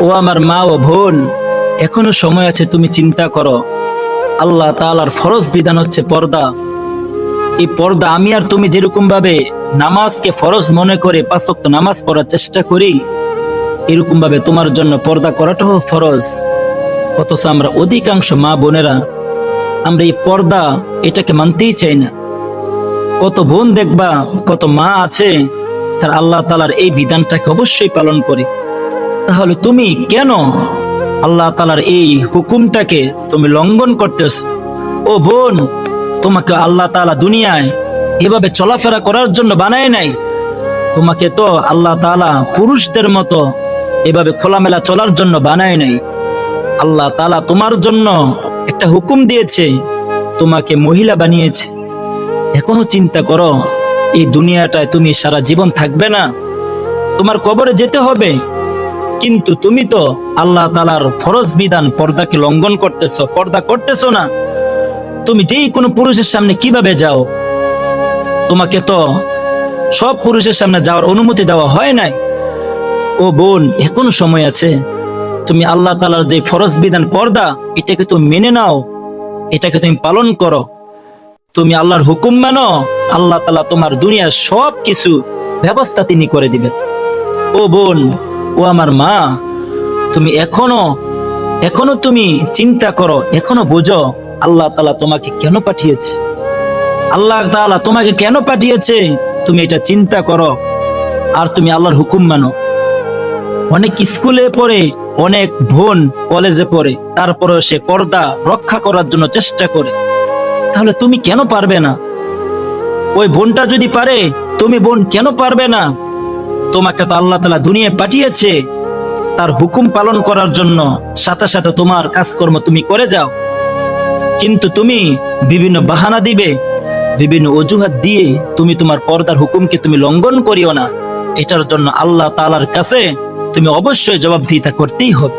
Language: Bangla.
ও আমার মা ও বোন, এখনো সময় আছে, তুমি চিন্তা করো। আল্লাহ তাআলার ফরজ বিধান হচ্ছে পর্দা। এই পর্দা আমি আর তুমি যেরকম ভাবে নামাজকে ফরজ মনে করে 5 ওয়াক্ত নামাজ পড়ার চেষ্টা করি, এরকম ভাবে তোমার জন্য পর্দা করাটাও ফরজ। অথচ আমরা অধিকাংশ মা বোনেরা আমরা এই পর্দা এটাকে মানতেই চাই না। কত বোন দেখবা, কত মা আছে তার আল্লাহ তাআলার এই বিধানটাকে অবশ্যই পালন করে। তাহলে তুমি কেন আল্লাহ তাআলার এই হুকুমটাকে তুমি লঙ্ঘন করতেছ? ও বোন, তোমাকে আল্লাহ তাআলা দুনিয়ায় এভাবে চলাফেরা করার জন্য বানায় নাই। তোমাকে তো আল্লাহ তাআলা পুরুষদের মতো এভাবে খোলামেলা চলার জন্য বানায় নাই। আল্লাহ তাআলা তোমার জন্য একটা হুকুম দিয়েছে, তোমাকে মহিলা বানিয়েছে। এখনো চিন্তা করো, এই দুনিয়াটায় তুমি সারা জীবন থাকবে না, তোমার কবরে যেতে হবে। কিন্তু তুমি তো আল্লাহ তাআলার ফরজ বিধান পর্দাকে লঙ্ঘন করতেছো, পর্দা করতেছো না। তুমি যেই কোনো পুরুষের সামনে কিভাবে যাও? তোমাকে তো সব পুরুষের সামনে যাওয়ার অনুমতি দেওয়া হয় নাই। ও বোন, এখনো সময় আছে, তুমি আল্লাহ তাআলার যে ফরজ বিধান পর্দা, এটাকে তুমি মেনে নাও, এটাকে তুমি পালন করো। তুমি আল্লাহর হুকুম মানো, আল্লাহ তাআলা তোমার দুনিয়ার সব কিছু ব্যবস্থা তিনি করে দিবেন। ও বোন, ও আমার মা, তুমি এখনো তুমি চিন্তা করো, এখনো বুঝো আল্লাহ তাআলা তোমাকে কেন পাঠিয়েছে। আল্লাহ তাআলা তোমাকে কেন পাঠিয়েছে তুমি এটা চিন্তা করো, আর তুমি আল্লাহর হুকুম মানো। অনেক স্কুলে পড়ে, অনেক বোন কলেজে পড়ে, তারপরেও সে পর্দা রক্ষা করার জন্য চেষ্টা করে। তাহলে তুমি কেন পারবে না? ওই বোনটা যদি পারে, তুমি বোন কেন পারবে না? তোমাকে তো আল্লাহ তাআলা দুনিয়ায় পাঠিয়েছে তার হুকুম পালন করার জন্য, সাথে সাথে তোমার কাজকর্ম তুমি করে যাও। কিন্তু তুমি বিভিন্ন বাহানা দিবে, বিভিন্ন অজুহাত দিয়ে তুমি তোমার পর্দার হুকুমকে তুমি লঙ্ঘন করিও না। এটার জন্য আল্লাহ তাআলার কাছে তুমি অবশ্যই জবাবদিহিতা করতেই হবে।